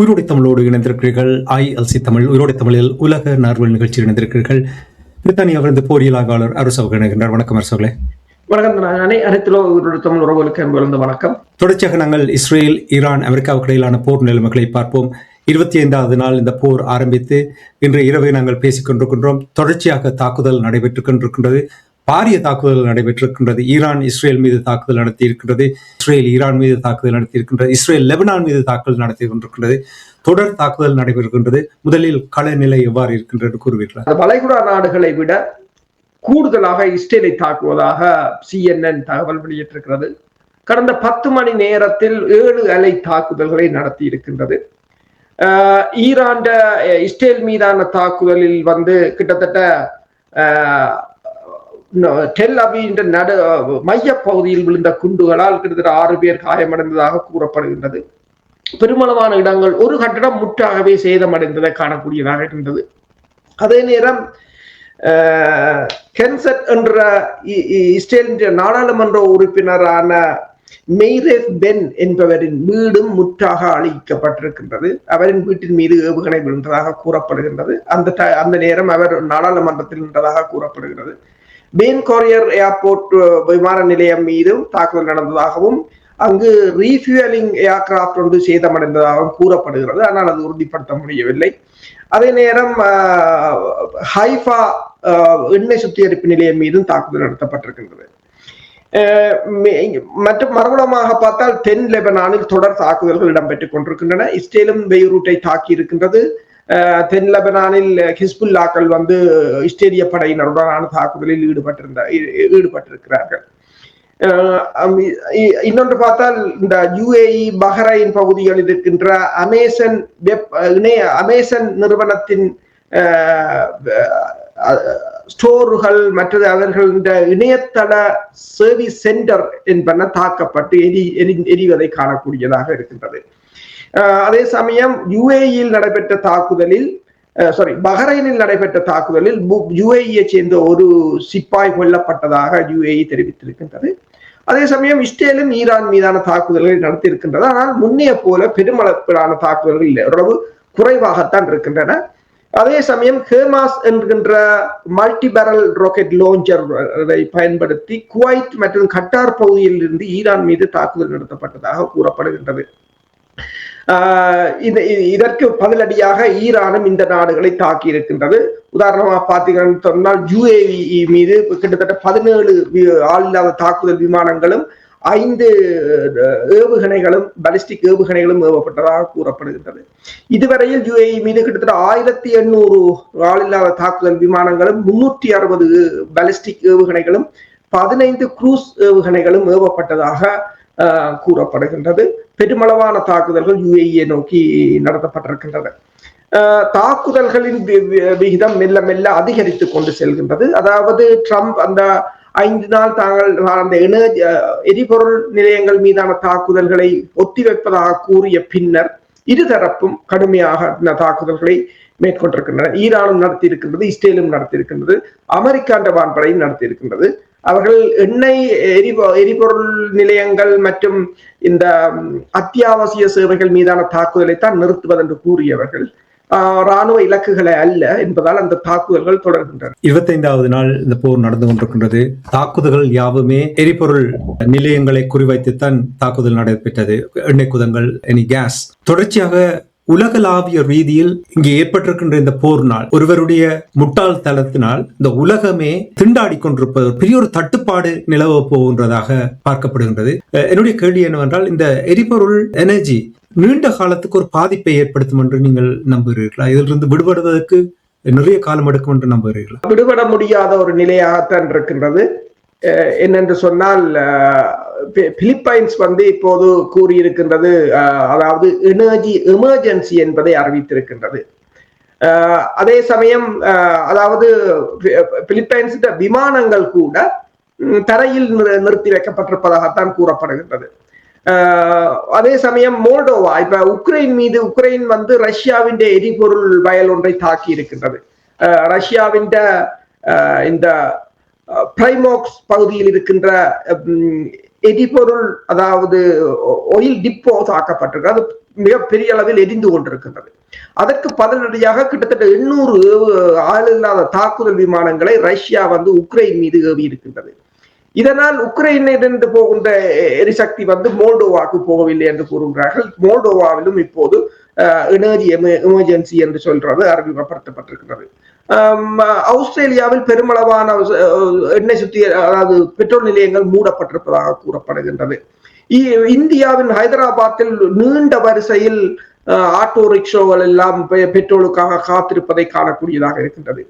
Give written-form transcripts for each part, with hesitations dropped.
உயிரோடை தமிழோடு இணைந்திருக்கிறீர்கள். ILC தமிழ் உயிரோடை தமிழில் உலக நார்வல் நிகழ்ச்சியில் இணைந்திருக்கிறீர்கள். பிரித்தானியாவிலிருந்து போரியலாளர் அரசு இணைகின்றார். வணக்கம் அரசோகளே. வணக்கம். அனைத்திலோ உயிரோடை தமிழ் உறவுகளுக்கு அன்பு வணக்கம். தொடர்ச்சியாக நாங்கள் இஸ்ரேல், ஈரான், அமெரிக்காவுக்கு இடையிலான போர் நிலைமைகளை பார்ப்போம். 25வது நாள் இந்த போர் ஆரம்பித்து இன்று இரவு நாங்கள் பேசிக் கொண்டிருக்கின்றோம். தொடர்ச்சியாக தாக்குதல் நடைபெற்றுக் கொண்டிருக்கின்றது. பாரிய தாக்குதல் நடைபெற்றிருக்கின்றது. ஈரான் இஸ்ரேல் மீது தாக்குதல் நடத்தி இருக்கின்றது. இஸ்ரேல் ஈரான் மீது தாக்குதல் நடத்தி இருக்கின்றது. இஸ்ரேல் லெபனான் மீது தாக்குதல் நடத்தி கொண்டிருக்கின்றது. தொடர் தாக்குதல் நடைபெறுகின்றது. முதலில் கள நிலை எவ்வாறு இருக்கின்றது கூறுவீர்களா? வளைகுடா நாடுகளை விட கூடுதலாக இஸ்ரேலை தாக்குவதாக CNN தகவல் வெளியிட்டிருக்கிறது. கடந்த 10 மணி நேரத்தில் 7 அலை தாக்குதல்களை நடத்தி இருக்கின்றது. ஈரான் இஸ்ரேல் மீதான தாக்குதலில் கிட்டத்தட்ட டெல் அவிவ் மைய பகுதியில் விழுந்த குண்டுகளால் கிட்டத்தட்ட 6 பேர் காயமடைந்ததாக கூறப்படுகின்றது. பெருமளவான இடங்கள் ஒரு கட்டடம் முற்றாகவே சேதமடைந்ததை காணக்கூடியதாக இருந்தது. அதே நேரம் கென்செட் என்ற இஸ்ரேல் நாடாளுமன்ற உறுப்பினரான மெய்ரேஃப் பென் என்பவரின் வீடும் முற்றாக அழிக்கப்பட்டிருக்கின்றது. அவரின் வீட்டின் மீது ஏவுகணை விழுந்ததாக கூறப்படுகின்றது. அந்த நேரம் அவர் நாடாளுமன்றத்தில் நின்றதாக கூறப்படுகிறது. பென் குரியன் ஏர்போர்ட் விமான நிலையம் மீதும் தாக்குதல் நடந்ததாகவும் அங்கு ரீஃபியூலிங் ஏர்கிராப்ட் ஒன்று சேதமடைந்ததாகவும் கூறப்படுகிறது. ஆனால் அது உறுதிப்படுத்த முடியவில்லை. அதே நேரம் ஹைஃபா எண்ணெய் சுத்திகரிப்பு நிலையம் மீதும் தாக்குதல் நடத்தப்பட்டிருக்கின்றது. மற்றும் மறுபுறமாக பார்த்தால் தென் லெபனானில் தொடர் தாக்குதல்கள் இடம்பெற்றுக் கொண்டிருக்கின்றன. இஸ்ரேலும் பெய்ரூட்டை தாக்கி இருக்கின்றது. தென் லெபனானில் ஹிஸ்புல்லாக்கள் இஸ்ரேலிய படையினருடனான தாக்குதலில் ஈடுபட்டிருக்கிறார்கள். இன்னொன்று பார்த்தால் இந்த UAE பஹ்ரைன் பகுதிகளில் இருக்கின்ற அமேசன் நிறுவனத்தின் ஸ்டோர்கள் மற்றது அவர்கள் இணையதள சர்வீஸ் சென்டர் என்பன தாக்கப்பட்டு எரிவதை காணக்கூடியதாக இருக்கின்றது. அதே சமயம் UAEயில் நடைபெற்ற தாக்குதலில் பஹ்ரைனில் நடைபெற்ற தாக்குதலில் UAE சேர்ந்த ஒரு சிப்பாய் கொல்லப்பட்டதாக UAE தெரிவித்திருக்கின்றது. அதே சமயம் இஸ்ரேலும் ஈரான் மீதான தாக்குதல்களை நடத்தி இருக்கின்றது. ஆனால் முன்னைய போல பெருமளவிலான தாக்குதல்கள் இல்லை, ஓரளவு குறைவாகத்தான் இருக்கின்றன. அதே சமயம் ஹேமாஸ் என்கின்ற மல்டி பேரல் ராக்கெட் லான்ச்சரை பயன்படுத்தி குவைத் மற்றும் கட்டார் பகுதியில் இருந்து ஈரான் மீது தாக்குதல் நடத்தப்பட்டதாக கூறப்படுகின்றது. இதற்கு பதிலடியாக ஈரானும் இந்த நாடுகளை தாக்கி இருக்கின்றது. உதாரணமாக பார்த்தீங்கன்னு சொன்னால் UAE மீது கிட்டத்தட்ட 17 ஆளில்லாத தாக்குதல் விமானங்களும் 5 ஏவுகணைகளும் பாலிஸ்டிக் ஏவுகணைகளும் ஏவப்பட்டதாக கூறப்படுகின்றது. இதுவரையில் UAE மீது கிட்டத்தட்ட 1800 ஆளில்லாத தாக்குதல் விமானங்களும் 360 பாலிஸ்டிக் ஏவுகணைகளும் 15 குரூஸ் ஏவுகணைகளும் ஏவப்பட்டதாக கூறப்படுகின்றது. பெருமளவான தாக்குதல்கள் UAE நோக்கி நடத்தப்பட்டிருக்கின்றன. தாக்குதல்களின் விகிதம் மெல்ல மெல்ல அதிகரித்து கொண்டு செல்கின்றது. அதாவது ட்ரம்ப் அந்த 5 நாள் தாங்கள் அந்த எரிபொருள் நிலையங்கள் மீதான தாக்குதல்களை ஒத்திவைப்பதாக கூறிய பின்னர் இருதரப்பும் கடுமையாக தாக்குதல்களை மேற்கொண்டிருக்கின்றன. ஈரானும் நடத்தி இருக்கின்றது, இஸ்ரேலும் நடத்தி இருக்கின்றது, அமெரிக்காண்ட வான்படையும் நடத்தி இருக்கின்றது. அவர்கள் எண்ணெய் எரிபொருள் நிலையங்கள் மற்றும் இந்த அத்தியாவசிய சேவைகள் மீதான தாக்குதலை தான் நிறுத்துவதென்று கூறியவர்கள் ராணுவ இலக்குகளை அல்ல என்பதால் அந்த தாக்குதல்கள் தொடர்கின்றன. 25வது நாள் இந்த போர் நடந்து கொண்டிருக்கின்றது. தாக்குதல்கள் யாவுமே எரிபொருள் நிலையங்களை குறிவைத்துத்தான் தாக்குதல் நடைபெற்றது. எண்ணெய் குதங்கள், கேஸ். தொடர்ச்சியாக உலகளாவிய ரீதியில் இங்கே ஏற்பட்டிருக்கின்ற இந்த போர்னால் ஒருவருடைய முட்டாள் தளத்தினால் இந்த உலகமே திண்டாடி கொண்டிருப்பது பெரிய ஒரு தட்டுப்பாடு நிலவ போகின்றதாக பார்க்கப்படுகின்றது. என்னுடைய கேள்வி என்னவென்றால், இந்த எரிபொருள் எனர்ஜி நீண்ட காலத்துக்கு ஒரு பாதிப்பை ஏற்படுத்தும் என்று நீங்கள் நம்புகிறீர்களா? இதிலிருந்து விடுபடுவதற்கு நிறைய காலம் எடுக்கும் என்று நம்புகிறீர்களா? விடுபட முடியாத ஒரு நிலையாகத்தான் இருக்கின்றது. என்னென்று சொன்னால், பிலிப்பைன்ஸ் இப்போது கூறியிருக்கின்றது, அதாவது எனர்ஜி எமர்ஜென்சி என்பதை அறிவித்திருக்கின்றது. அதே சமயம் அதாவது பிலிப்பைன்ஸ் விமானங்கள் கூட தரையில் நிறுத்தி வைக்கப்பட்டிருப்பதாகத்தான் கூறப்படுகின்றது. அதே சமயம் மோல்டோவா உக்ரைன் மீது ரஷ்யாவின் எரிபொருள் வயல் ஒன்றை தாக்கி இருக்கின்றது. ரஷ்யாவின் இந்த பிரைமோக்ஸ் பகுதியில் இருக்கின்ற எரிபொருள் அதாவது ஆயில் டிப்போ தாக்கப்பட்டிருக்கு. அது மிகப்பெரிய அளவில் எரிந்து கொண்டிருக்கின்றது. அதற்கு பதிலடியாக கிட்டத்தட்ட 800 ஆள் இல்லாத தாக்குதல் விமானங்களை ரஷ்யா உக்ரைன் மீது ஏவி இருக்கின்றது. இதனால் உக்ரைனிலிருந்து போகின்ற எரிசக்தி மோல்டோவாக்கு போகவில்லை என்று கூறுகிறார்கள். மோல்டோவாவிலும் இப்போது எனர்ஜி எமர்ஜென்சி என்று சொல்றது அறிமுகப்படுத்தப்பட்டிருக்கிறது. ஆஸ்திரேலியாவில் பெருமளவான எண்ணெய் சுத்தி அதாவது பெட்ரோல் நிலையங்கள் மூடப்பட்டிருப்பதாக கூறப்படுகின்றது. இந்தியாவின் ஹைதராபாத்தில் நீண்ட வரிசையில் ஆட்டோ ரிக்ஷோகள் எல்லாம் பெட்ரோலுக்காக காத்திருப்பதை காணக்கூடியதாக இருக்கின்றது.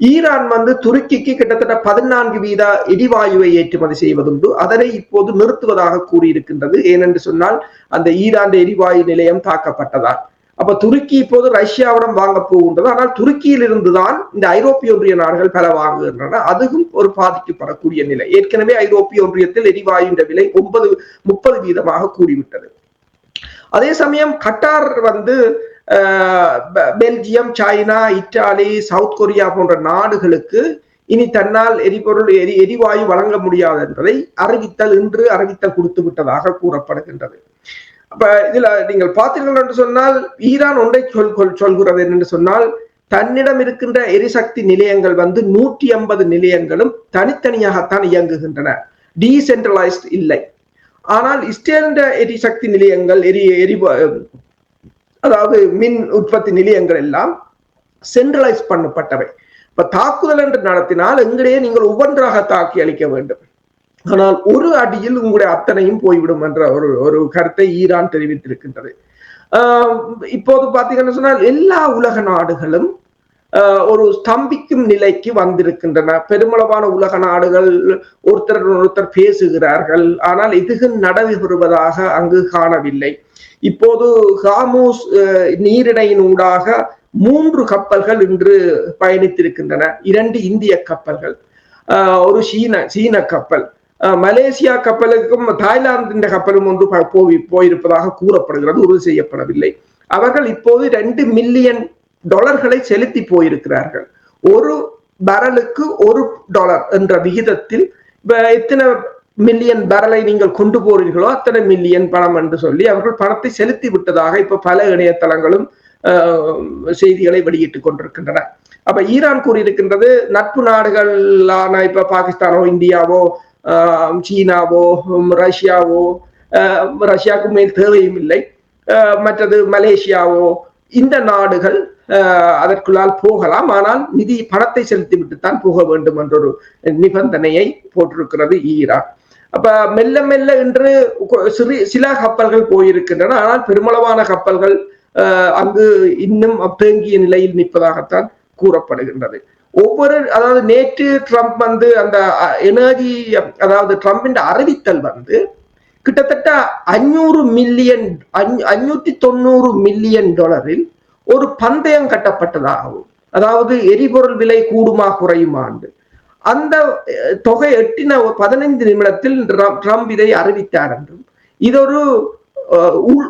ஈரான் துருக்கிக்கு கிட்டத்தட்ட 14% எரிவாயுவை ஏற்றுமதி செய்வதுண்டு. அதனை இப்போது நிறுத்துவதாக கூறியிருக்கின்றது. ஏனென்று சொன்னால் அந்த ஈரான் எரிவாயு நிலையம் தாக்கப்பட்டதால். அப்ப துருக்கி இப்போது ரஷ்யாவிடம் வாங்க போகின்றது. ஆனால் துருக்கியில் இருந்துதான் இந்த ஐரோப்பிய ஒன்றிய நாடுகள் பல வாங்குகின்றன. அதுவும் ஒரு பாதிக்கப்படக்கூடிய நிலை. ஏற்கனவே ஐரோப்பிய ஒன்றியத்தில் எரிவாயுவின் விலை 30% கூடிவிட்டது. அதே சமயம் Qatar Belgium, China, Italy, South Korea போன்ற நாடுகளுக்கு இனி தன்னால் எரிவாயு வழங்க முடியாது என்பதை இன்று அறிவித்தல் கொடுத்து விட்டதாக கூறப்படுகின்றது. அப்ப இதுல நீங்கள் பார்த்தீர்கள் என்று சொன்னால் ஈரான் ஒன்றை சொல்கிறது என்று சொன்னால் தன்னிடம் இருக்கின்ற எரிசக்தி நிலையங்கள் 150 நிலையங்களும் தனித்தனியாகத்தான் இயங்குகின்றன, டீசென்ட்ரலைஸ்ட் இல்லை. ஆனால் இஸ்ரேல் எரிசக்தி நிலையங்கள் அதாவது மின் உற்பத்தி நிலையங்கள் எல்லாம் சென்ட்ரலைஸ் பண்ணப்பட்டவை. இப்ப தாக்குதல் என்று நடத்தினால் எங்களையே நீங்கள் ஒவ்வொன்றாக தாக்கி அளிக்க வேண்டும். ஆனால் ஒரு அடியில் உங்களுடைய அத்தனையும் போய்விடும் என்ற ஒரு கருத்தை ஈரான் தெரிவித்திருக்கின்றது. இப்போது பாத்தீங்கன்னு சொன்னால் எல்லா உலக நாடுகளும் ஒரு ஸ்தம்பிக்கும் நிலைக்கு வந்திருக்கின்றன. பெருமளவான உலக நாடுகள் ஒருத்தர் பேசுகிறார்கள், ஆனால் எதுவும் நடைபெறுவதாக அங்கு காணவில்லை. இப்போது ஹார்முஸ் நீரிணையின் ஊடாக 3 கப்பல்கள் இன்று பயணித்திருக்கின்றன. 2 இந்திய கப்பல்கள், ஒரு சீன கப்பல், மலேசியா கப்பலுக்கும் தாய்லாந்தின் கப்பலும் ஒன்று போயிருப்பதாக கூறப்படுகிறது, உறுதி செய்யப்படவில்லை. அவர்கள் இப்போது $2 மில்லியன் செலுத்தி போயிருக்கிறார்கள். ஒரு பரலுக்கு $1 என்ற விகிதத்தில் எத்தனை மில்லியன் பரலை நீங்கள் கொண்டு போறீர்களோ அத்தனை மில்லியன் பணம் என்று சொல்லி அவர்கள் பணத்தை செலுத்தி விட்டதாக இப்ப பல இணையதளங்களும் செய்திகளை வெளியிட்டுக் கொண்டிருக்கின்றன. அப்ப ஈரான் கூறியிருக்கின்றது நட்பு நாடுகளான இப்ப பாகிஸ்தானோ, இந்தியாவோ, சீனாவோ, ரஷ்யாவோ, ரஷ்யாவுக்கு மேல் தேவையும் இல்லை, மற்றது மலேசியாவோ, இந்த நாடுகள் அதற்குள்ளால் போகலாம், ஆனால் பணத்தை செலுத்திவிட்டுத்தான் போக வேண்டும் என்ற ஒரு நிபந்தனையை போட்டிருக்கிறது ஈரான். அப்ப மெல்ல மெல்ல இன்று சில கப்பல்கள் போயிருக்கின்றன, ஆனால் பெருமளவான கப்பல்கள் அங்கு இன்னும் தேங்கிய நிலையில் நிற்பதாகத்தான் கூறப்படுகின்றது. அதாவது நேற்று ட்ரம்ப் அந்த எனர்ஜி அதாவது ட்ரம்பின் அறிவித்தல் கிட்டத்தட்ட $590 மில்லியன் ஒரு பந்தயம் கட்டப்பட்டதாகவும், அதாவது எரிபொருள் விலை கூடுமா குறையுமா அந்த தொகை எட்டின 15 நிமிடத்தில் ட்ரம்ப் இதை அறிவித்தார் என்றும், இதொரு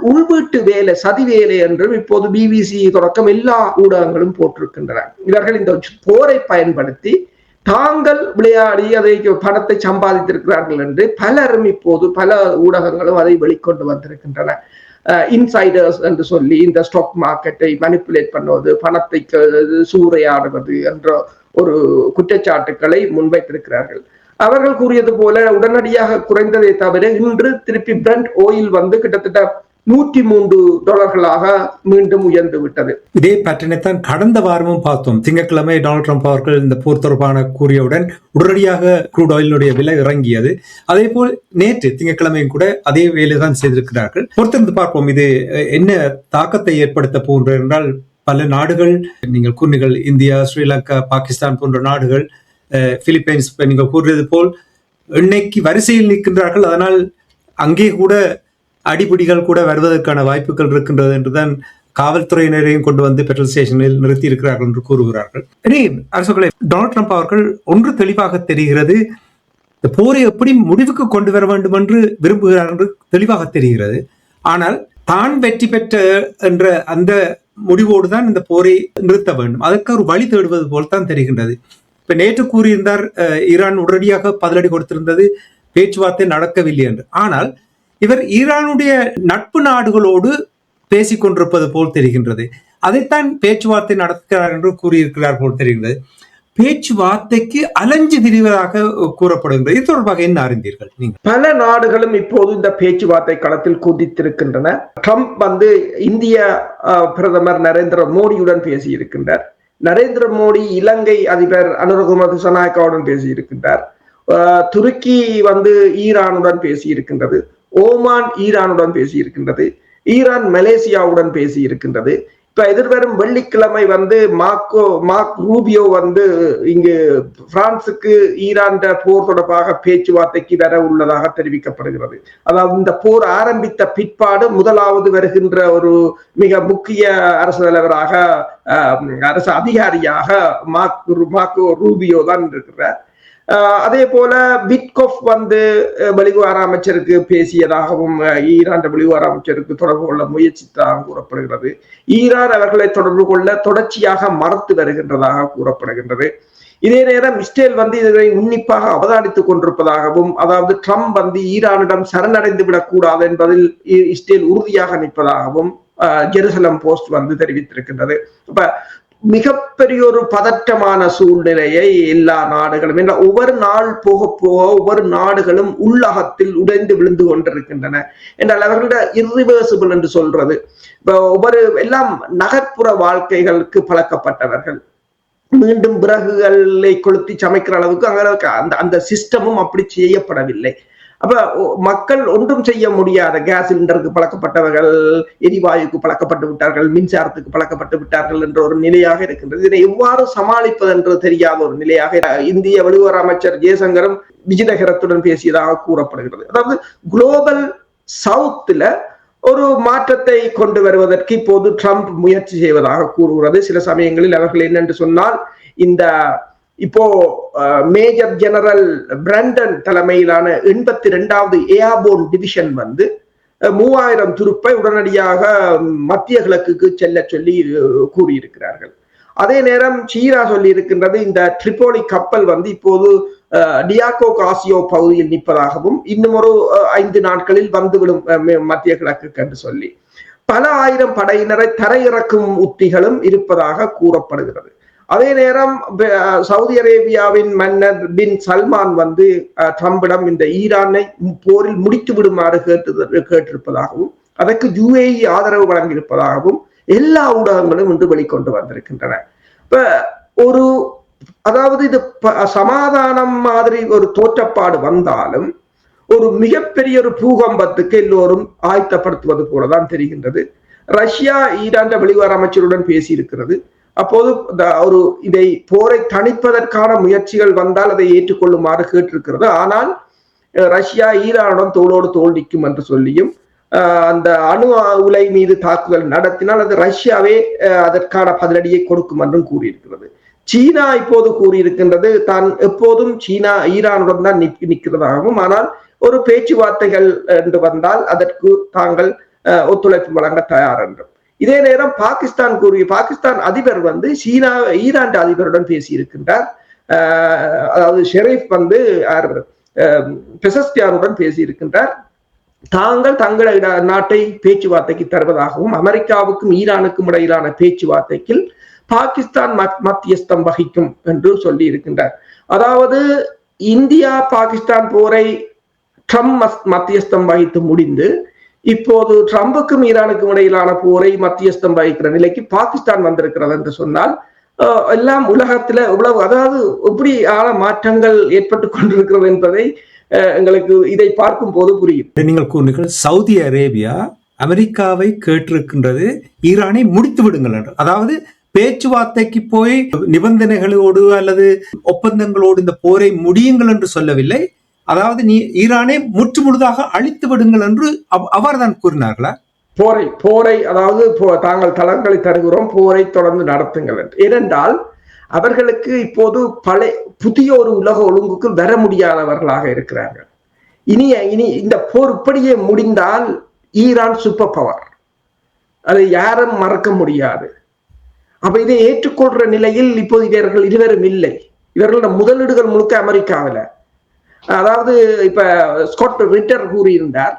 உள்வீட்டு வேலை, சதி வேலை என்றும் இப்போது பிபிசி தொடக்கம் எல்லா ஊடகங்களும் போட்டிருக்கின்றன. இவர்கள் இந்த போரை பயன்படுத்தி தாங்கள் விளையாடி அதை பணத்தை சம்பாதித்திருக்கிறார்கள் என்று பலரும் இப்போது பல ஊடகங்களும் அதை வெளிக்கொண்டு வந்திருக்கின்றன. இன்சைடர்ஸ் என்று சொல்லி இந்த ஸ்டாக் மார்க்கெட்டை மனிப்புலேட் பண்ணுவது, பணத்தை சூறையாடுவது என்ற ஒரு குற்றச்சாட்டுக்களை முன்வைத்திருக்கிறார்கள். அவர்கள் கூறியது போல உடனடியாக குறைந்ததை தவிர இன்று திருப்பி பிரெண்ட் ஆயில் கிட்டத்தட்ட $103 மீண்டும் உயர்ந்து விட்டது. இதே பேட்டர்னைத்தான் கடந்த வாரமும் பார்த்தோம். திங்கட்கிழமை டொனால்ட் ட்ரம்ப் அவர்கள் இந்த போர் தொடர்பான கூறியவுடன் உடனடியாக க்ரூட் ஆயிலுடைய விலை இறங்கியது. அதே போல் நேற்று திங்கட்கிழமையும் கூட அதே வேலை தான் செய்திருக்கிறார்கள். பொறுத்திருந்து பார்ப்போம் இது என்ன தாக்கத்தை ஏற்படுத்த போகின்ற என்றால், பல நாடுகள் நீங்கள் கூறினீர்கள், இந்தியா, ஸ்ரீலங்கா, பாகிஸ்தான் போன்ற நாடுகள், பிலிப்பைன்ஸ் நீங்கள் கூறியது போல் எண்ணெய்க்கு வரிசையில் நிற்கின்றார்கள். அதனால் அங்கே கூட அடிபிடிகள் கூட வருவதற்கான வாய்ப்புகள் இருக்கின்றது என்றுதான் காவல்துறையினரையும் கொண்டு வந்து பெட்ரோல் ஸ்டேஷனில் நிறுத்தி இருக்கிறார்கள் என்று கூறுகிறார்கள். இனி அரசுகளை டொனால்ட் ட்ரம்ப் அவர்கள் ஒன்று தெளிவாக தெரிகிறது, இந்த போரை எப்படி முடிவுக்கு கொண்டு வர வேண்டும் என்று விரும்புகிறார் என்று தெளிவாக தெரிகிறது. ஆனால் தான் வெற்றி பெற்ற என்ற அந்த முடிவோடு தான் இந்த போரை நிறுத்த வேண்டும், அதற்கு ஒரு வழி தேடுவது போல் தான் தெரிகின்றது. இப்ப நேற்று கூறியிருந்தார், ஈரான் உடனடியாக பதிலடி கொடுத்திருந்தது, பேச்சுவார்த்தை நடக்கவில்லை என்று. ஆனால் இவர் ஈரானுடைய நட்பு நாடுகளோடு பேசிக் கொண்டிருப்பது போல் தெரிகின்றது. அதைத்தான் பேச்சுவார்த்தை நடத்துகிறார் என்று கூறியிருக்கிறார் போல் தெரிகிறது. பேச்சுவார்த்தைக்கு அலைஞ்சு திரிவதாக கூறப்படுகின்றது. இது தொடர்பாக என்ன அறிந்தீர்கள் நீங்கள்? பல நாடுகளும் இப்போது இந்த பேச்சுவார்த்தை களத்தில் குதித்திருக்கின்றன. ட்ரம்ப் இந்திய பிரதமர் நரேந்திர மோடியுடன் பேசியிருக்கின்றார். நரேந்திர மோடி இலங்கை அதிபர் அனுரகுமார் திசாநாயக்காவுடன் பேசியிருக்கின்றார். துருக்கி ஈரானுடன் பேசியிருக்கின்றது. ஓமான் ஈரானுடன் பேசியிருக்கின்றது. ஈரான் மலேசியாவுடன் பேசியிருக்கின்றது. இப்ப எதிர்வரும் வெள்ளிக்கிழமை மார்க் ரூபியோ இங்கு பிரான்சுக்கு ஈரான் போர் தொடர்பாக பேச்சுவார்த்தைக்கு வர உள்ளதாக தெரிவிக்கப்படுகிறது. அதாவது இந்த போர் ஆரம்பித்த பிற்பாடு முதலாவது வருகின்ற ஒரு மிக முக்கிய அரசு தலைவராக அரசு அதிகாரியாக மார்க் ரூபியோ தான் இருக்கிறார். அதே போல விட்கோஃப் வெளிவார அமைச்சருக்கு பேசியதாகவும் ஈரான் வெளிவார அமைச்சருக்கு தொடர்பு கொள்ள முயற்சித்ததாக கூறப்படுகிறது. ஈரான் அவர்களை தொடர்பு கொள்ள தொடர்ச்சியாக மறுத்து வருகின்றதாக கூறப்படுகின்றது. இதே நேரம் இஸ்ரேல் இதனை உன்னிப்பாக அவதானித்துக் கொண்டிருப்பதாகவும், அதாவது ட்ரம்ப் ஈரானிடம் சரணடைந்து விடக்கூடாது என்பதில் இஸ்ரேல் உறுதியாக நிற்பதாகவும் ஜெருசலம் போஸ்ட் தெரிவித்திருக்கின்றது. இப்ப மிகப்பெரிய ஒரு பதற்றமான சூழ்நிலையை எல்லா நாடுகளும் என்ற ஒவ்வொரு நாள் போக போக ஒவ்வொரு நாடுகளும் உள்ளகத்தில் உடைந்து விழுந்து கொண்டிருக்கின்றன என்றால் அவர்களோட இர்ரிவர்சிபிள் என்று சொல்றது. எல்லாம் நகர்ப்புற வாழ்க்கைகளுக்கு பழக்கப்பட்டவர்கள் மீண்டும் விறகுகளை கொளுத்தி சமைக்கிற அளவுக்கு அந்த சிஸ்டமும் அப்படி செய்யப்படவில்லை. அப்ப மக்கள் ஒன்றும் செய்ய முடியாத கேஸ் சிலிண்டருக்கு பழக்கப்பட்டவர்கள் எரிவாயுக்கு பழக்கப்பட்டு விட்டார்கள், மின்சாரத்துக்கு பழக்கப்பட்டு விட்டார்கள் என்ற ஒரு நிலையாக இருக்கின்றது. இதனை எவ்வாறு சமாளிப்பது என்று தெரியாத ஒரு நிலையாக இந்திய வெளியுறவு அமைச்சர் ஜெய்சங்கரும் விஜிதஹரத்துடன் பேசியதாக கூறப்படுகிறது. அதாவது குளோபல் சவுத்துல ஒரு மாற்றத்தை கொண்டு வருவதற்கு இப்போது ட்ரம்ப் முயற்சி செய்வதாக கூறுகிறது. சில சமயங்களில் அவர்கள் என்னென்று சொன்னால் இப்போ மேஜர் ஜெனரல் பிரண்டன் தலைமையிலான 82வது ஏர்போர்ன் டிவிஷன் 3000 துருப்பை உடனடியாக மத்திய கிழக்குக்கு செல்ல சொல்லி கூறியிருக்கிறார்கள். அதே நேரம் சீனா சொல்லி இருக்கின்றது இந்த ட்ரிபோலி கப்பல் இப்போது டியாகோ காசியோ பகுதியில் நிற்பதாகவும் இன்னும் ஒரு 5 நாட்களில் வந்துவிடும் மத்திய கிழக்கு என்று சொல்லி பல ஆயிரம் படையினரை தரையிறக்கும் உத்திகளும் இருப்பதாக கூறப்படுகிறது. அதே நேரம் சவுதி அரேபியாவின் மன்னர் பின் சல்மான் ட்ரம்பிடம் இந்த ஈரானை போரில் முடித்து விடுமாறு கேட்டிருப்பதாகவும் அதற்கு UAE ஆதரவு வழங்கியிருப்பதாகவும் எல்லா ஊடகங்களும் இன்று வெளிக்கொண்டு வந்திருக்கின்றன. அதாவது இது சமாதானம் மாதிரி ஒரு தோற்றப்பாடு வந்தாலும் ஒரு மிகப்பெரிய ஒரு பூகம்பத்துக்கு எல்லோரும் ஆயத்தப்படுத்துவது போலதான் தெரிகின்றது. ரஷ்யா ஈரான் வெளிவார அமைச்சருடன் பேசியிருக்கிறது. அப்போது இதை போரை தணிப்பதற்கான முயற்சிகள் வந்தால் அதை ஏற்றுக்கொள்ளுமாறு கேட்டிருக்கிறது. ஆனால் ரஷ்யா ஈரானுடன் தோளோடு தோல் நிற்கும் என்று சொல்லியும் அந்த அணு உலை மீது தாக்குதல் நடத்தினால் அது ரஷ்யாவே அதற்கான பதிலடியை கொடுக்கும் என்றும் கூறியிருக்கிறது. சீனா இப்போது கூறியிருக்கின்றது தான் எப்போதும் சீனா ஈரானுடன் தான் நிற்கிறதாகவும், ஆனால் ஒரு பேச்சுவார்த்தைகள் என்று வந்தால் அதற்கு தாங்கள் ஒத்துழைப்பு வழங்க தயார் என்றும். இதே நேரம் பாகிஸ்தான் அதிபர் ஈரான் அதிபருடன் பேசியிருக்கின்றார். அதாவது ஷெரீப் பெசஸ்கியானுடன் பேசியிருக்கின்றார். தாங்கள் தங்கள் நாட்டை பேச்சுவார்த்தைக்கு தருவதாகவும் அமெரிக்காவுக்கும் ஈரானுக்கும் இடையிலான பேச்சுவார்த்தைக்கு பாகிஸ்தான் மத்தியஸ்தம் வகிக்கும் என்று சொல்லி இருக்கின்றார். அதாவது இந்தியா பாகிஸ்தான் போரை ட்ரம்ப் மத்தியஸ்தம் வகித்து முடிந்து இப்போது ட்ரம்புக்கும் ஈரானுக்கும் இடையிலான போரை மத்தியஸ்தம் வகிக்கிற நிலைக்கு பாகிஸ்தான் வந்திருக்கிறது என்று சொன்னால் எல்லாம் உலகத்துல இவ்வளவு அதாவது எப்படியான மாற்றங்கள் ஏற்பட்டு கொண்டிருக்கிறது என்பதை எங்களுக்கு இதை பார்க்கும் போது புரியும். நீங்கள் கூறுங்கள் சவுதி அரேபியா அமெரிக்காவை கேட்டிருக்கின்றது ஈரானை முடித்து விடுங்கள் என்று. அதாவது பேச்சுவார்த்தைக்கு போய் நிபந்தனைகளோடு அல்லது ஒப்பந்தங்களோடு இந்த போரை முடியுங்கள் என்று சொல்லவில்லை. அதாவது நீ ஈரானை முற்று முழுதாக அழித்து விடுங்கள் என்று அவர் தான் கூறினார்களா? போரை அதாவது தாங்கள் தளங்களை தருகிறோம், போரை தொடர்ந்து நடத்துங்கள் என்று. ஏனென்றால் அவர்களுக்கு இப்போது புதிய ஒரு உலக ஒழுங்குக்கு வர முடியாதவர்களாக இருக்கிறார்கள். இனி இந்த போர் இப்படியே முடிந்தால் ஈரான் சூப்பர் பவர், அதை யாரும் மறக்க முடியாது. அப்ப இதை ஏற்றுக்கொள்ற நிலையில் இப்போது இவர்கள் இருவரும் இல்லை. இவர்களோட முதலீடுகள் முழுக்க அமெரிக்காவில். அதாவது இப்ப ஸ்காட் ரிட்டர் கூறியிருந்தார்,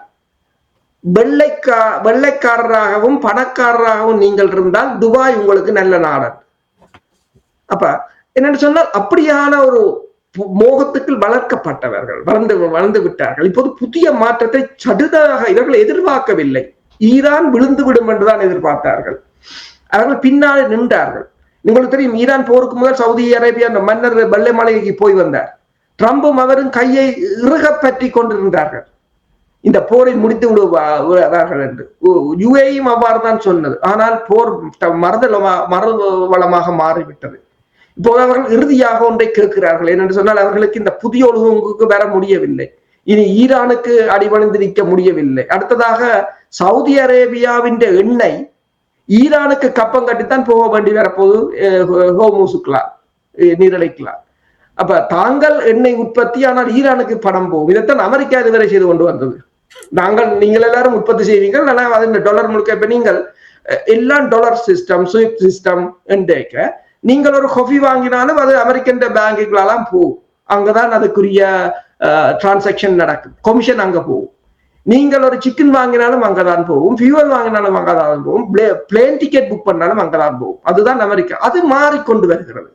வெள்ளைக்காரராகவும் பணக்காரராகவும் நீங்கள் இருந்தால் துபாய் உங்களுக்கு நல்ல நாடன். அப்ப என்னன்னு சொன்னால் அப்படியான ஒரு மோகத்துக்குள் வளர்க்கப்பட்டவர்கள் வளர்ந்து விட்டார்கள். இப்போது புதிய மாற்றத்தை சடுதாக இவர்கள் எதிர்பார்க்கவில்லை. ஈரான் விழுந்து விடும் என்றுதான் எதிர்பார்த்தார்கள். அவர்கள் பின்னால் நின்றார்கள். உங்களுக்கு தெரியும், ஈரான் போருக்கு முதல் சவுதி அரேபியா மன்னர் வெள்ளை மாளிகைக்கு போய் வந்தார். ட்ரம்பும் அவரும் கையை இறுக பற்றி கொண்டிருந்தார்கள், இந்த போரை முடித்து விடுவார்கள் என்று. யுஏயும் அவ்வாறு தான் சொன்னது. ஆனால் போர் மறுவளமாக மாறிவிட்டது. இப்போது அவர்கள் இறுதியாக ஒன்றை கேட்கிறார்கள். என்னென்று சொன்னால், அவர்களுக்கு இந்த புதிய ஒழுங்குக்கு வர முடியவில்லை. இனி ஈரானுக்கு அடிபணிந்து நிற்க முடியவில்லை. அடுத்ததாக சவுதி அரேபியாவின் எண்ணெய் ஈரானுக்கு கப்பம் கட்டித்தான் போக வேண்டி வரப்போது, ஹோர்முஸுக்குலாம் நீரழைக்கலாம். அப்ப தாங்கள் எண்ணெய் உற்பத்தி, ஆனால் ஈரானுக்கு பணம் போகும். இதைத்தான் அமெரிக்கா இதுவரை செய்து கொண்டு வந்தது. நீங்கள் எல்லாரும் உற்பத்தி செய்வீங்கள், ஆனால் அது டாலர் முழுக்க. இப்ப நீங்கள் எல்லாம் டாலர் சிஸ்டம், ஸ்விஃப்ட் சிஸ்டம் என்றேக்க, நீங்கள் ஒரு காஃபி வாங்கினாலும் அது அமெரிக்கன் பேங்குகளெல்லாம் போகும். அங்கதான் அதுக்குரிய டிரான்சாக்சன் நடக்கும். கமிஷன் அங்க போகும். நீங்கள் ஒரு சிக்கன் வாங்கினாலும் அங்கதான் போகும், ஃபியூவல் வாங்கினாலும் அங்கதான் போகும், பிளேன் டிக்கெட் புக் பண்ணாலும் அங்கதான் போகும். அதுதான் அமெரிக்கா. அது மாறிக்கொண்டு வருகிறது.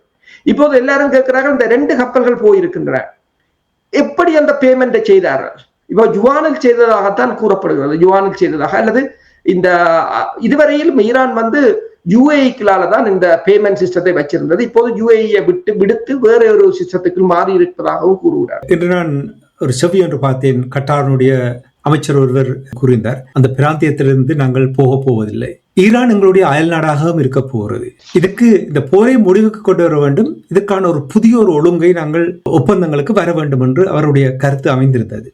இப்போது எல்லாரும் கேட்கிறார்கள், இந்த 2 கப்பல்கள் போயிருக்கின்றன, எப்படி அந்த பேமெண்ட்டை செய்தார்கள்? இப்போ யுவானில் செய்ததாகத்தான் கூறப்படுகிறது. யுவானில் செய்ததாக, அல்லது இந்த இதுவரையில் ஈரான் யுஏஇக்களால தான் இந்த பேமெண்ட் சிஸ்டத்தை வச்சிருந்தது. இப்போது யுஏஇயை விடுத்து வேற ஒரு சிஸ்டத்துக்கு மாறி இருப்பதாகவும் கூறுகிறார். என்று நான் ஒரு செவி ஒன்று பார்த்தேன். கட்டாருடைய அமைச்சர் ஒருவர் கூறினார், அந்த பிராந்தியத்திலிருந்து நாங்கள் போவதில்லை, ஈரான் எங்களுடைய அயல் நாடாகவும் இருக்க போகிறது. இதுக்கு இந்த போரை முடிவுக்கு கொண்டு வர வேண்டும், இதுக்கான ஒரு புதிய ஒரு ஒழுங்கை நாங்கள் ஒப்பந்தங்களுக்கு வர வேண்டும் என்று அவருடைய கருத்து அமைந்திருந்தது.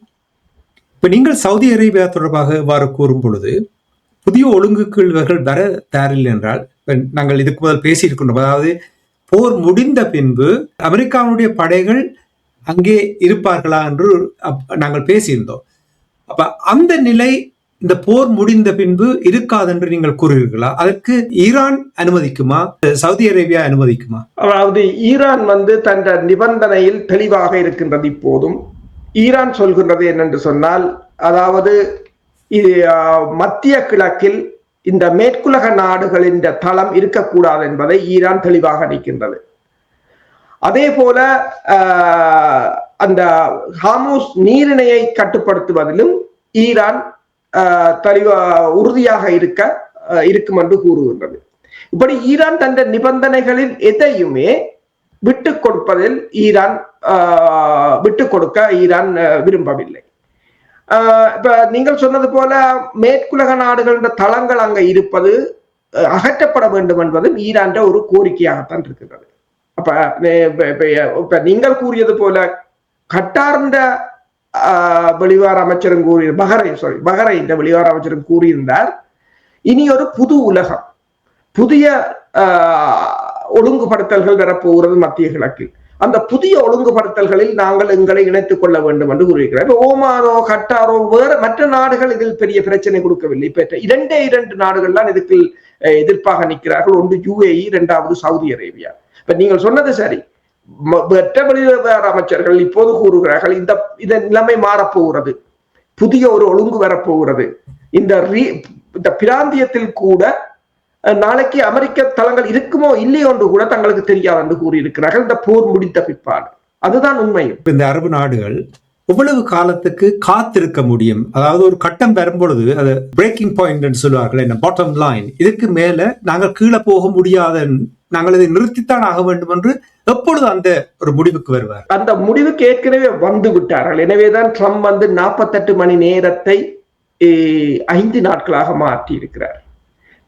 இப்ப நீங்கள் சவுதி அரேபியா தொடர்பாக இவ்வாறு கூறும் பொழுது, புதிய ஒழுங்குக்கு இவர்கள் வர தயாரில்லை என்றால், நாங்கள் இதுக்கு முதல் பேசியிருக்கின்றோம், அதாவது போர் முடிந்த பின்பு அமெரிக்காவுடைய படைகள் அங்கே இருப்பார்களா என்று நாங்கள் பேசியிருந்தோம். அப்ப அந்த நிலை இந்த போர் முடிந்த பின்பு இருக்காது என்று நீங்கள் கூறுவீர்களா? அதற்கு ஈரான் அனுமதிக்குமா, சவுதி அரேபியா அனுமதிக்குமா? அதாவது ஈரான் தன் நிபந்தனையில் தெளிவாக இருக்கின்றது. இப்போதும் ஈரான் சொல்கின்றது என்னென்று சொன்னால், அதாவது மத்திய கிழக்கில் இந்த மேற்குலக நாடுகளின் தளம் இருக்கக்கூடாது என்பதை ஈரான் தெளிவாக நிற்கின்றது. அதே போல அந்த ஹார்முஸ் நீரிணையை கட்டுப்படுத்துவதிலும் ஈரான் உறுதியாக இருக்கும் என்று கூறுகின்றது. இப்படி ஈரான் தன் நிபந்தனைகளில் எதையுமே விட்டுக் கொடுப்பதில் விட்டுக் கொடுக்க ஈரான் விரும்பவில்லை. இப்ப நீங்கள் சொன்னது போல மேற்குலக நாடுகளின் தளங்கள் அங்க இருப்பது அகற்றப்பட வேண்டும் என்பது ஈரான் ஒரு கோரிக்கையாகத்தான் இருக்கிறது. அப்ப நீங்கள் கூறியது போல கட்டார்ந்த வெளிவார அமைச்சரும் பஹரைன் வெளிவார அமைச்சரும் கூறியிருந்தார், இனி ஒரு புது உலகம், புதிய ஒழுங்குபடுத்தல்கள் வரப்போகிறது மத்திய கிழக்கில். அந்த புதிய ஒழுங்குபடுத்தல்களில் நாங்கள் எங்களை இணைத்துக் கொள்ள வேண்டும் என்று கூறியிருக்கிறார். ஓமானோ கட்டாரோ வேற மற்ற நாடுகள் இதில் பெரிய பிரச்சனை கொடுக்கவில்லை. இப்ப 2 நாடுகள் தான் இதுக்கு எதிர்ப்பாக நிற்கிறார்கள். ஒன்று யுஏஇ, 2வது சவுதி அரேபியா. இப்ப நீங்கள் சொன்னது சரி, மற்ற வெளிவார அமைச்சர்கள் இப்போது கூறுகிறார்கள், இந்த நிலைமை மாறப்போகிறது, புதிய ஒரு ஒழுங்கு வரப்போகிறது. இந்த பிராந்தியத்தில் கூட நாளைக்கு அமெரிக்க தளங்கள் இருக்குமோ இல்லையோ என்று கூட தங்களுக்கு தெரியாது என்று கூறியிருக்கிறார்கள், இந்த போர் முடித்த பிற்பாடு. அதுதான் உண்மை. இந்த அரபு நாடுகள் எவ்வளவு காலத்துக்கு காத்திருக்க முடியும்? அதாவது ஒரு கட்டம் வரும்பொழுது அது பிரேக்கிங் பாயிண்ட் சொல்லுவார்கள், என்ன பாட்டம் லைன், இதுக்கு மேல நாங்கள் கீழே போக முடியாத, நாங்கள் இதை நிறுத்தித்தான் ஆக வேண்டும் என்று எப்பொழுது அந்த ஒரு முடிவுக்கு வருவார்? அந்த முடிவுக்கு ஏற்கனவே வந்து விட்டார்கள். எனவேதான் ட்ரம்ப் 48 மணி நேரத்தை 5 நாட்களாக மாற்றி இருக்கிறார்.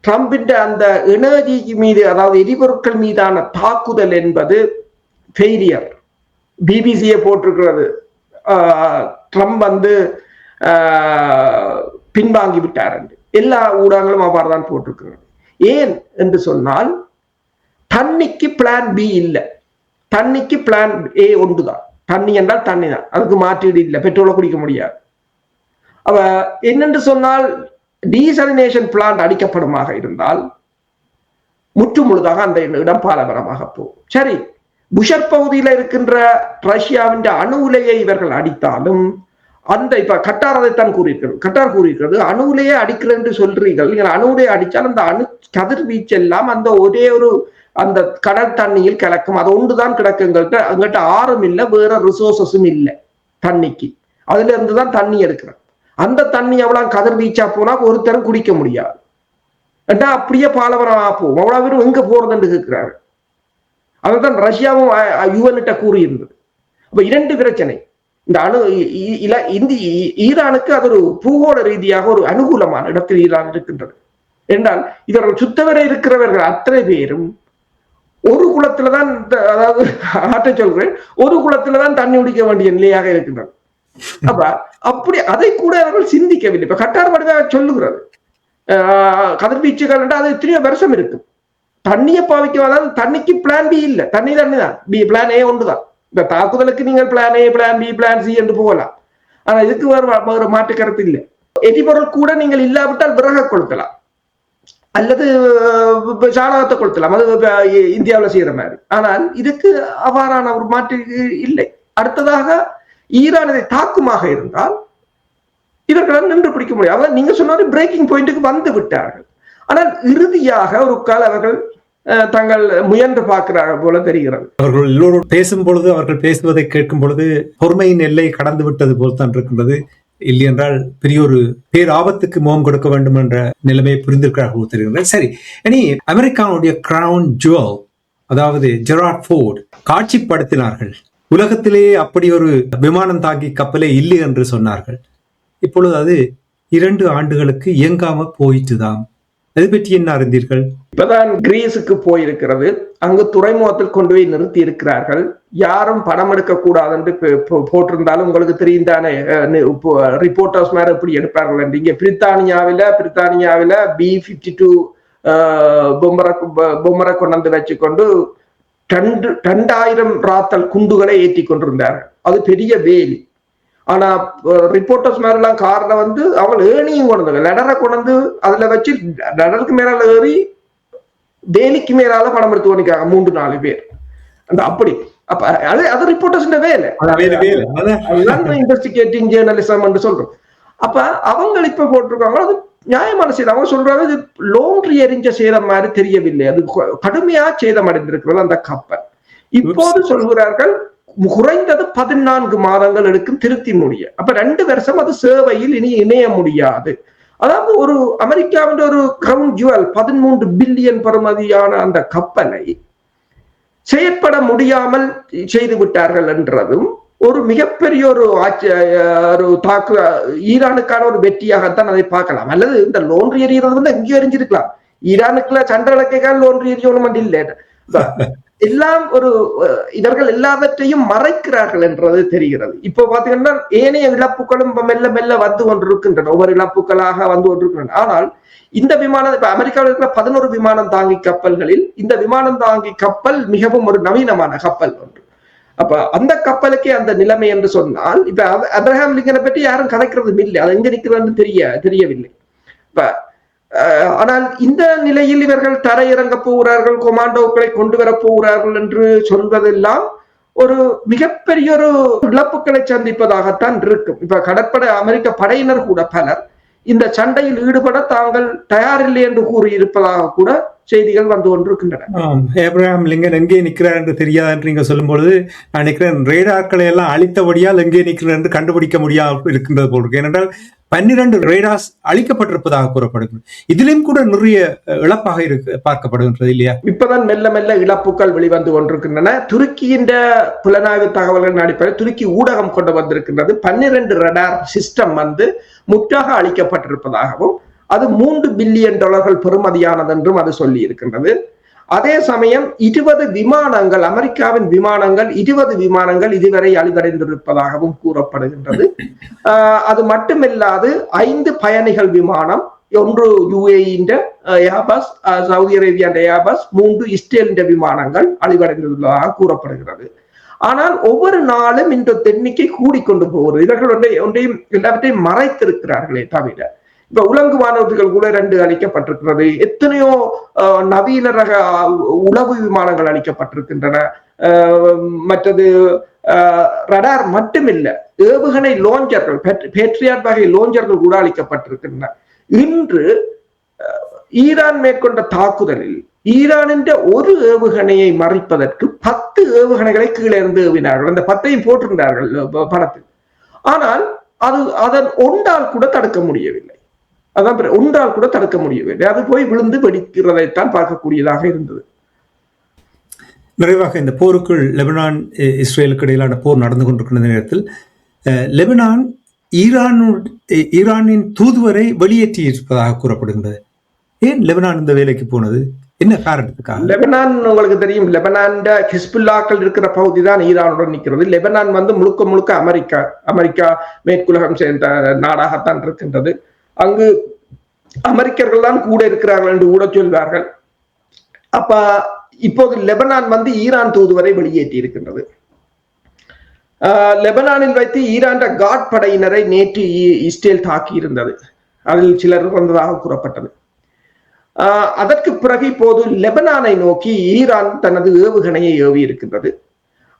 ட்ரம்பின் அந்த எனர்ஜி மீது, அதாவது எரிபொருட்கள் மீதான தாக்குதல் என்பது ஃபெயிலியர். பிபிசியை போட்டிருக்கிறது, ட்ரம்ப் பின்வாங்கி விட்டார் என்று. எல்லா ஊடகங்களும் அவ்வாறுதான் போட்டிருக்கிறது. ஏன் என்று சொன்னால், தண்ணிக்கு பிளான் பி இல்லை, தண்ணிக்கு பிளான் ஏ ஒன்றுதான். தண்ணி என்றால் தண்ணி தான், அதுக்கு மாற்றீடு இல்லை, பெட்ரோலை குடிக்க முடியாது. அவ என்னென்று சொன்னால், டீசலினேஷன் பிளான்ட் அடிக்கப்படுமாக இருந்தால் முற்று முழுதாக அந்த இடம் பாலவரமாக போகும். சரி, புஷர் பகுதியில் இருக்கின்ற ரஷ்யாவின் அணு உலையை இவர்கள் அடித்தாலும் அந்த இப்ப கட்டார் அதைத்தான் கூறியிருக்கிறது. கட்டார் கூறியிருக்கிறது, அணு உலையை அடிக்கிறேன் என்று சொல்றீர்கள், நீங்கள் அணு உலையை அடித்தால் அந்த அணு கதிர்வீச்செல்லாம் அந்த ஒரே ஒரு அந்த கடல் தண்ணியில் கலக்கும். அது ஒன்றுதான் கிடக்குங்கள்ட்ட, அங்கிட்ட ஆறும் இல்லை, வேற ரிசோர்சஸும் இல்லை தண்ணிக்கு. அதுல இருந்துதான் தண்ணி எடுக்கிறேன். அந்த தண்ணி எவ்வளவு கதிர்வீச்சா போனா ஒருத்தரும் குடிக்க முடியாது. அப்படியே பாலவரம் போகும். அவ்வளவு பேரும் எங்க போறதுன்னு கேட்கிறாரு. அதைத்தான் ரஷ்யாவும் யுஎன்கிட்ட கூறியிருந்தது. அப்ப 2 பிரச்சனை. இந்த ஈரானுக்கு அது ஒரு பூகோள ரீதியாக ஒரு அனுகூலமான இடத்தில் ஈரான் இருக்கின்றது என்றால், இவர்கள் சுத்தவரை இருக்கிறவர்கள் அத்தனை பேரும் ஒரு குளத்துலதான், அதாவது ஆட்ட சொல்கிறேன், ஒரு குளத்துலதான் தண்ணி குடிக்க வேண்டிய நிலையாக இருக்கின்றது. அப்ப அப்படி அதை கூட அவர்கள் சிந்திக்கவில்லை. இப்ப கட்டார் மட்டும் சொல்லுகிறது, கதிர்வீச்சுகள் அது எத்தனையோ வருஷம் இருக்கு. தண்ணியை பாவிக்க, அதாவது தண்ணிக்கு பிளான் பி இல்லை, தண்ணி தான், பிளான் ஏ ஒன்றுதான். இப்ப தாக்குதலுக்கு நீங்கள் plan A, plan B, plan C என்று போகலாம். ஆனா இதுக்கு வேறு மாற்று கருத்து இல்லை. எரிபொருள் கூட நீங்கள் இல்லாவிட்டால் விறக கொளுத்தலாம், அல்லது சாணகத்தை கொளுத்தலாம், அது இந்தியாவில் செய்யற மாதிரி. ஆனால் இதுக்கு அவ்வாறான ஒரு மாற்று இல்லை. அடுத்ததாக ஈரான் இதை தாக்குமாக இருந்தால் இவர்களால் நின்று பிடிக்க முடியும். அதாவது நீங்க சொன்ன பிரேக்கிங் பாயிண்ட்டுக்கு வந்து விட்டார்கள். ஆனால் இறுதியாக ஒரு கால அவர்கள் தங்கள் முயன்று பார்க்கிறார்கள் போல தெரிகிறது. அவர்கள் எல்லோரும் பேசும் பொழுது, அவர்கள் பேசுவதை கேட்கும் பொழுது பொறுமையின் எல்லை கடந்து விட்டது போல் தான் இருக்கின்றது. இல்லை என்றால் பெரிய ஒரு பேராபத்துக்கு முகம் கொடுக்க வேண்டும் என்ற நிலைமையை புரிந்திருக்கிறார்கள் தெரிகிறது. சரி, இனி அமெரிக்காவுடைய கிரவுன் ஜுவல், அதாவது ஜெரார்ட் ஃபோர்ட் காட்சிப்படுத்தினார்கள். உலகத்திலேயே அப்படி ஒரு விமானம் தாங்கி கப்பலே இல்லை என்று சொன்னார்கள். இப்பொழுது அது 2 ஆண்டுகளுக்கு இயங்காம போயிட்டுதான். அதை பற்றி என்ன அறிந்தீர்கள்? இப்பதான் கிரீஸுக்கு போயிருக்கிறது. அங்கு துறைமுகத்தில் கொண்டு போய் நிறுத்தி இருக்கிறார்கள். யாரும் படம் எடுக்க கூடாது என்று போட்டிருந்தாலும் உங்களுக்கு தெரியும் தானே, ரிப்போர்ட்டர்ஸ் மேல எப்படி எடுப்பார்கள் என்று. இங்க பிரித்தானியாவில B-52 பொம்மரை கொண்டு வச்சுக்கொண்டு 2000 ராத்தல் குண்டுகளை ஏற்றி கொண்டிருந்தார்கள். அது பெரிய வேலி. ஆனா ரிப்போர்ட்டர்ஸ் மேலாம் கார்ல அவங்க ஏணியும் கொண்டு லெடரை கொண்டு அதுல வச்சு லெடருக்கு மேல ஏறி வேலிக்கு மேலால படம் எடுத்து கொண்டிருக்காங்க 3-4 பேர். அந்த அப்படி அப்ப அது ரிப்போர்ட்டர்ஸ் வேலை, அதுதான் இன்வெஸ்டிகேட்டிங் ஜேர்னலிசம் என்று சொல்றோம். அப்ப அவங்க இப்ப போட்டிருக்காங்க, அது நியாயமான சேதம். அவங்க சொல்றாங்க இது லோன்றி எரிஞ்ச சேதம் மாதிரி தெரியவில்லை, அது கடுமையா சேதம் அடைந்திருக்கிறது அந்த கப்பல். இப்போது சொல்கிறார்கள் குறைந்தது 14 மாதங்கள் எடுக்கும் திருத்தி முடிய. அப்ப 2 வருஷம் அது சேவையில் இனி இணைய முடியாது. அதாவது ஒரு அமெரிக்காவின் ஒரு கிரவுன் ஜுவல் 13 பில்லியன் பெறுமதியான அந்த கப்பலை செயற்பட முடியாமல் செய்து விட்டார்கள் என்றதும் ஒரு மிகப்பெரிய ஒரு ஈரானுக்கான ஒரு வெற்றியாகத்தான் அதை பார்க்கலாம். அல்லது இந்த லோன்றி எறிகிறது எங்கேயும் எரிஞ்சிருக்கலாம். ஈரானுக்குள்ள சண்டை இலக்கைக்கான லோன்றி எரியணும் இல்லை, எல்லாம் ஒரு இவர்கள் எல்லாவற்றையும் மறைக்கிறார்கள் என்றது தெரிகிறது. இப்ப பாத்தீங்கன்னா ஏனைய இழப்புகளும் மெல்ல மெல்ல வந்து கொண்டிருக்கின்றன, ஒவ்வொரு இழப்புகளாக வந்து கொண்டிருக்கின்றன. ஆனால் இந்த விமானம், இப்ப அமெரிக்காவில் இருக்கிற 11 விமானம் தாங்கி கப்பல்களில் இந்த விமானம் தாங்கி கப்பல் மிகவும் ஒரு நவீனமான கப்பல் ஒன்று. அப்ப அந்த கப்பலுக்கே அந்த நிலைமை என்று சொன்னால், இப்ப அப்ரஹாம் லிங்கனை பற்றி யாரும் கதைக்கிறதும் இல்லை, அது எங்க நிற்கிறதுன்னு தெரியவில்லை. இப்ப ஆனால் இந்த நிலையில் இவர்கள் தரையிறங்க போகிறார்கள், கொமாண்டோக்களை கொண்டு வர போகிறார்கள் என்று சொல்வதெல்லாம் ஒரு மிகப்பெரிய ஒரு இழப்புகளை சந்திப்பதாகத்தான் இருக்கும். இப்ப கடற்படை அமெரிக்க படையினர் கூட பலர் இந்த சண்டையில் ஈடுபட தாங்கள் தயாரில்லை என்று கூறியிருப்பதாக கூட செய்திகள் வந்து கொண்டிருக்கின்றன. ஏப்ரஹாம் லிங்கன் எங்கே நிற்கிறார் என்று தெரியாது என்று நீங்க சொல்லும் பொழுது நான் நினைக்கிறேன் ரேடார்களை எல்லாம் அழித்தபடியால் எங்கே நிற்கிறார் என்று கண்டுபிடிக்க முடியாது இருக்கின்றது போல் இருக்கு. ஏனென்றால் 12 ரேடார்ஸ் அழிக்கப்பட்டிருப்பதாக கூறப்படுகிறது. இதிலும் கூட நிறைய இழப்பாக பார்க்கப்படுகின்றது இல்லையா? இப்பதான் மெல்ல மெல்ல இழப்புகள் வெளிவந்து கொண்டிருக்கின்றன. துருக்கியின் புலனாய்வு தகவல்கள் அடிப்படையில் துருக்கி ஊடகம் கொண்டு வந்திருக்கின்றது 12 ரேடார் சிஸ்டம் முற்றாக அழிக்கப்பட்டிருப்பதாகவும் அது $3 பில்லியன் பெறுமதியானது என்றும் அது சொல்லி இருக்கின்றது. அதே சமயம் 20 விமானங்கள், அமெரிக்காவின் விமானங்கள் 20 விமானங்கள் இதுவரை அழிவடைந்திருப்பதாகவும் கூறப்படுகின்றது. அது மட்டுமில்லாது 5 பயணிகள் விமானம், ஒன்று UAE Airbus, Saudi Arabia Airbus, 3 Israel விமானங்கள் அழிவடைந்துள்ளதாக கூறப்படுகிறது. ஆனால் ஒவ்வொரு நாளும் இந்த எண்ணிக்கை கூடிக்கொண்டு போகிறது. இவர்கள் ஒன்றையும் எல்லாவற்றையும் மறைத்திருக்கிறார்களே தவிர இப்ப உலங்கு வானூர்திகள் கூட 2 அளிக்கப்பட்டிருக்கிறது. எத்தனையோ நவீன ரக உளவு விமானங்கள் அளிக்கப்பட்டிருக்கின்றன. மற்றது ரடார் மட்டுமில்ல, ஏவுகணை லோஞ்சர்கள், பேட்ரியாட் வகை லோஞ்சர்கள் கூட அளிக்கப்பட்டிருக்கின்றன. இன்று ஈரான் மேற்கொண்ட தாக்குதலில் ஈரானின் ஒரு ஏவுகணையை மறைப்பதற்கு 10 ஏவுகணைகளை கீழே இருந்து ஏவினார்கள். அந்த 10ஐயும் போட்டிருந்தார்கள் படத்தில். ஆனால் அதன் ஒன்றால் கூட தடுக்க முடியவில்லை. அதான் ஒன்றால் கூட தடுக்க முடியவில்லை. அது போய் விழுந்து வெடிக்கிறதைத்தான் பார்க்கக்கூடியதாக இருந்தது. நிறைவாக இந்த போருக்குள் லெபனான் இஸ்ரேலுக்கு இடையிலான போர் நடந்து கொண்டிருக்கிற நேரத்தில் லெபனான் ஈரானின் தூதுவரை வெளியேற்றி இருப்பதாக கூறப்படுகின்றது. ஏன் லெபனான் இந்த வேலைக்கு போனது? என்ன காரணத்துக்காக? லெபனான் உங்களுக்கு தெரியும், லெபனான் ஹிஸ்புல்லாக்கள் இருக்கிற பகுதி தான் ஈரானுடன் நிற்கிறது. லெபனான் முழுக்க அமெரிக்கா மேற்குலகம் சேர்ந்த நாடாகத்தான் இருக்கின்றது. அங்கு அமெரிக்கர்கள் தான் கூட இருக்கிறார்கள் என்று கூட சொல்வார்கள். அப்ப இப்போது லெபனான் ஈரான் தூதுவரை வெளியேற்றி இருக்கின்றது. லெபனானில் வைத்து ஈரான் காட் படையினரை நேற்று இஸ்ரேல் தாக்கி இருந்தது. அதில் சிலர் வந்ததாக கூறப்பட்டது. அதற்கு பிறகு இப்போது லெபனானை நோக்கி ஈரான் தனது ஏவுகணையை ஏவி இருக்கின்றது.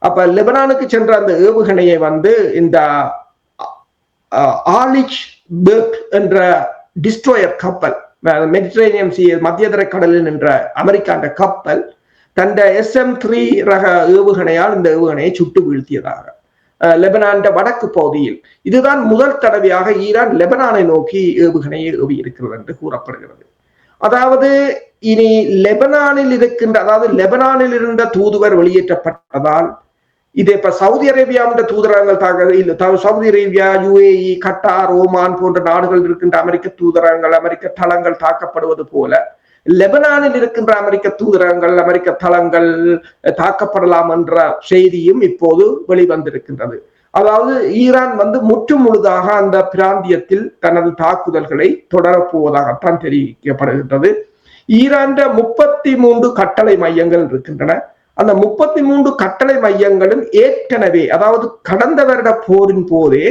அப்ப லெபனானுக்கு சென்ற அந்த ஏவுகணையை இந்த ஆலிச் பெர்க் என்ற டிஸ்ட்ரோயர் கப்பல், மெடிட்டரேனியன் சி மத்தியதரை கடலில் நின்ற அமெரிக்காண்ட கப்பல் தந்த SM-3 ரக ஏவுகணையால் இந்த ஏவுகணையை சுட்டு வீழ்த்தியதாக லெபனான் வடக்கு பகுதியில் இதுதான் முதல் தடவையாக ஈரான் லெபனானை நோக்கி ஏவுகணையை ஏவி இருக்கிறது என்று கூறப்படுகிறது. அதாவது இனி லெபனானில் லெபனானில் இருந்த தூதுவர் வெளியேற்றப்பட்டதால் இது இப்ப சவுதி அரேபியாவின் தூதரகங்கள் Saudi Arabia, UAE, Qatar, Oman போன்ற நாடுகள் இருக்கின்ற அமெரிக்க தூதரகங்கள், அமெரிக்க தளங்கள் தாக்கப்படுவது போல லெபனானில் இருக்கின்ற அமெரிக்க தூதரகங்கள், அமெரிக்க தளங்கள் தாக்கப்படலாம் என்ற செய்தியும் இப்போது வெளிவந்திருக்கின்றது. அதாவது ஈரான் முற்று முழுதாக அந்த பிராந்தியத்தில் தனது தாக்குதல்களை தொடரப்போவதாகத்தான் தெரிவிக்கப்படுகின்றது. ஈரான் 33 கட்டளை மையங்கள் இருக்கின்றன. அந்த 33 கட்டளை மையங்களும் ஏற்கனவே, அதாவது கடந்த வருட போரின் போதே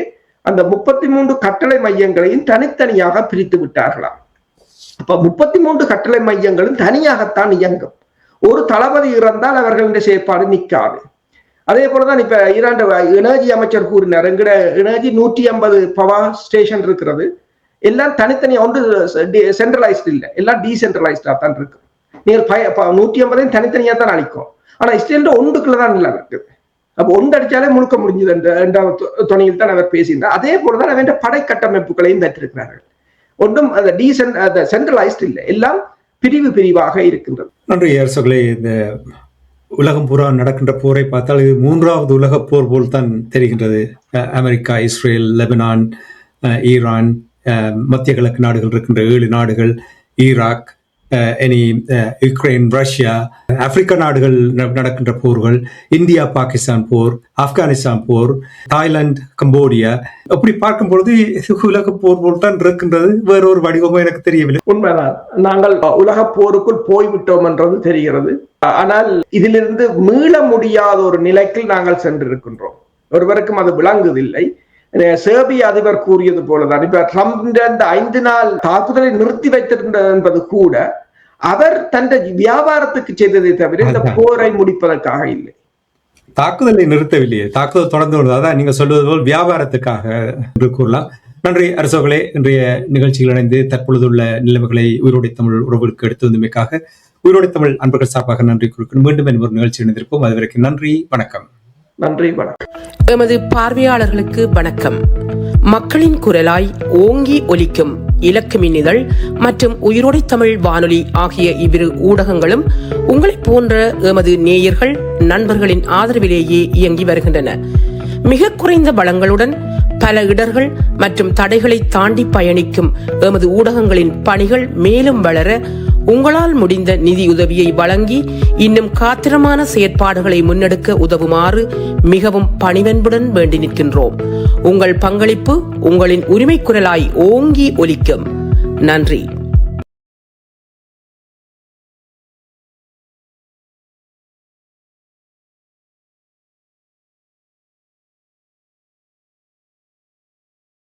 அந்த 33 கட்டளை மையங்களையும் தனித்தனியாக பிரித்து விட்டார்களாம். அப்ப 33 கட்டளை மையங்களும் தனியாகத்தான் இயங்கும். ஒரு தளபதி இறந்தால் அவர்களின் செயற்பாடு நிற்காது. அதே போலதான் இப்ப ஈரான் எனர்ஜி அமைச்சர் கூறினார், எங்கட எனர்ஜி 150 பவர் ஸ்டேஷன் இருக்கிறது, எல்லாம் தனித்தனியா, ஒன்று சென்ட்ரலைஸ்ட் இல்லை, எல்லாம் டீசென்ட்ரலைஸ்டா தான் இருக்கு. நீங்க 150 தனித்தனியா தான் அளிக்கும். ஆனா இஸ்ரேல் ஒன்றுக்குள்ளதான் இல்லை இருக்குது. அப்ப ஒன்று அடிச்சாலே முழுக்க முடிஞ்சது என்ற துணையில் தான் அவர் பேசியிருந்தார். அதே போலதான் அவன் படை கட்டமைப்புகளையும் பெற்றிருக்கிறார்கள். ஒன்றும் சென்ட்ரலைஸ்ட் இல்லை, எல்லாம் பிரிவாக இருக்கின்றது. நன்றி அரசுகளே. இந்த உலகம் பூரா நடக்கின்ற போரை பார்த்தால் இது 3வது உலக போர் போல் தான் தெரிகின்றது. அமெரிக்கா, இஸ்ரேல், லெபனான், ஈரான், மத்திய கிழக்கு நாடுகள் இருக்கின்ற 7 நாடுகள், ஈராக், யுக்ரைன், ரஷ்யா, ஆப்பிரிக்கா நாடுகள் நடக்கின்ற போர்கள், இந்தியா பாகிஸ்தான் போர், ஆப்கானிஸ்தான் போர், தாய்லாந்து, கம்போடியா, அப்படி பார்க்கும் பொழுது உலக போர் போல் தான் இருக்கின்றது. வேறொரு வடிவமும் எனக்கு தெரியவில்லை. உண்மைதான், நாங்கள் உலக போருக்குள் போய்விட்டோம் என்றது தெரிகிறது. ஆனால் இதிலிருந்து மீள முடியாத ஒரு நிலைக்கு நாங்கள் சென்றிருக்கின்றோம். ஒருவருக்கும் அது விளங்குவதில்லை. சேர்பிய அதிபர் கூறியது போலதான், இப்ப ட்ரம்ப் அந்த 5 நாள் தாக்குதலை நிறுத்தி வைத்திருந்தது என்பது கூட அவர் தன் வியாபாரத்துக்கு செய்ததை தவிர இந்த போரை முடிப்பதற்காக இல்லை. தாக்குதலை நிறுத்தவில்லையே, தாக்குதல் தொடர்ந்து, அதான் நீங்க சொல்வது போல் வியாபாரத்துக்காக என்று கூறலாம். நன்றி அரசோகளே. இன்றைய நிகழ்ச்சிகள் இணைந்து தற்பொழுதுள்ள நிலைமைகளை உயிரோடை தமிழ் உறவுகளுக்கு எடுத்து வந்தமைக்காக உயிரோடை தமிழ் அன்பர்கள் சார்பாக நன்றி குறிக்கும். மீண்டும் ஒரு நிகழ்ச்சி இணைந்திருப்போம். அதுவரைக்கும் நன்றி, வணக்கம். நன்றி, வணக்கம். எமது பார்வையாளர்களுக்கு வணக்கம். மக்களின் குரலாய் ஓங்கி ஒலிக்கும் இலக்கு மின்னிதழ் மற்றும் உயிரோடை தமிழ் வானொலி ஆகிய இவ்விரு ஊடகங்களும் உங்களைப் போன்ற எமது நேயர்கள், நண்பர்களின் ஆதரவிலேயே இயங்கி வருகின்றன. மிக குறைந்த வளங்களுடன் பல இடர்கள் மற்றும் தடைகளை தாண்டி பயணிக்கும் எமது ஊடகங்களின் பணிகள் மேலும் வளர உங்களால் முடிந்த நிதியுதவியை வழங்கி இன்னும் காத்திரமான செயற்பாடுகளை முன்னெடுக்க உதவுமாறு மிகவும் பணிவன்புடன் வேண்டி நிற்கின்றோம். உங்கள் பங்களிப்பு உங்களின் உரிமை குரலாய் ஓங்கி ஒலிக்கும். நன்றி.